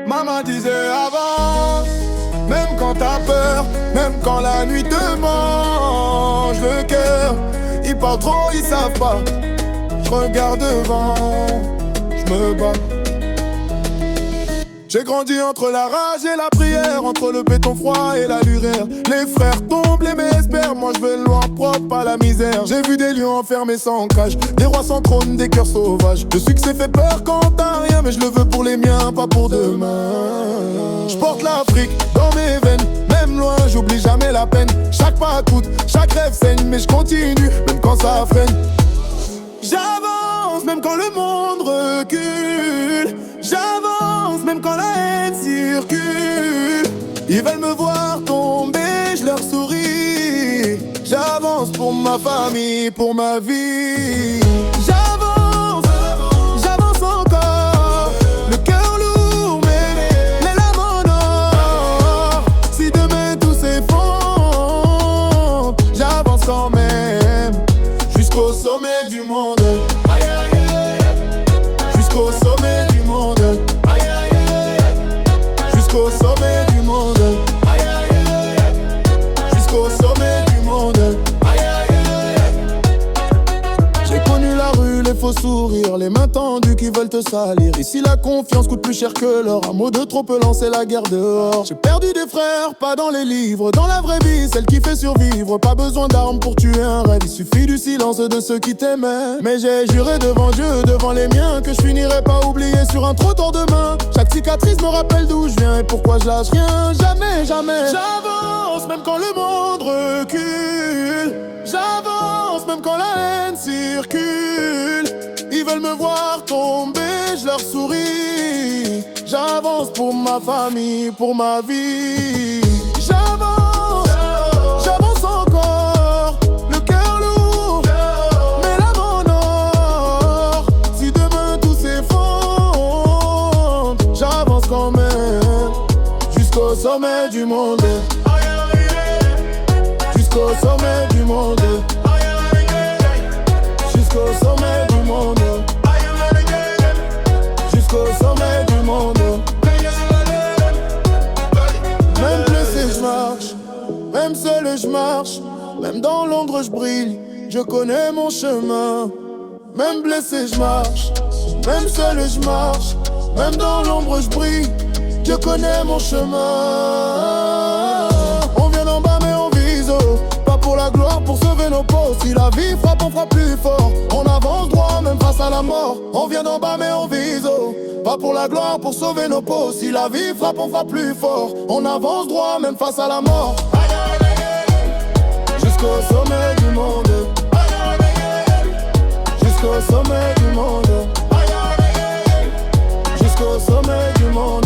Maman disait avance, même quand t'as peur, même quand la nuit te mange le cœur. Ils parlent trop, ils savent pas. Je regarde devant, je me bats. J'ai grandi entre la rage et la prière, entre le béton froid et la lumière. Les frères tombent, les mères espèrent, moi je veux loin propre, pas la misère. J'ai vu des lions enfermés sans cage, des rois sans trône, des cœurs sauvages. Le succès fait peur quand t'as rien, mais je le veux pour les miens, pas pour demain. Je porte l'Afrique dans mes veines, même loin, j'oublie jamais la peine. Chaque pas coûte, chaque rêve saigne, mais je continue, même quand ça freine. J'avance, même quand le monde recule. J'avance, même quand la haine circule. Ils veulent me voir tomber, je leur souris. J'avance pour ma famille, pour ma vie. J'avance, j'avance encore. Le cœur lourd, mais les larmes en or. Si demain tout s'effondre, j'avance quand même. Jusqu'au sommet du monde. Jusqu'au sommet du monde. Jusqu'au sommet du monde. Jusqu'au sommet du monde. J'ai connu la rue, les faux sourires, les mains tendues qui veulent te salir. Ici la confiance coûte plus cher que l'or. Un mot de trop peut lancer la guerre dehors. J'ai perdu des frères, pas dans les livres. Dans la vraie vie, celle qui fait survivre. Pas besoin d'armes pour tuer un rêve. Il suffit du silence de ceux qui t'aimaient. Mais j'ai juré devant Dieu, devant les miens, que je finirais pas oublié sur un trottoir de main. Chaque cicatrice me rappelle d'où je viens et pourquoi je lâche rien. Jamais, jamais. J'avance même quand le monde recule. J'avance même quand la haine circule. Ils veulent me voir tomber, je leur souris. J'avance pour ma famille, pour ma vie. J'avance, j'avance encore. Le cœur lourd, mais l'âme en or. Si demain tout s'effondre, j'avance quand même. Jusqu'au sommet du monde. Jusqu'au sommet du monde. Jusqu'au sommet du monde. Jusqu'au sommet du monde. Même blessé je marche, même seul je marche. Même dans l'ombre je brille, je connais mon chemin. Même blessé je marche, même seul je marche. Même dans l'ombre je brille, je connais mon chemin. On vient d'en bas mais on vise haut. Pas pour la gloire, pour sauver nos peaux. Si la vie frappe, on frappe plus fort. On avance droit même face à la mort. On vient d'en bas mais on vise haut. Pas pour la gloire, pour sauver nos peaux. Si la vie frappe, on frappe plus fort. On avance droit même face à la mort. Jusqu'au sommet du monde. Jusqu'au sommet du monde. Jusqu'au sommet du monde.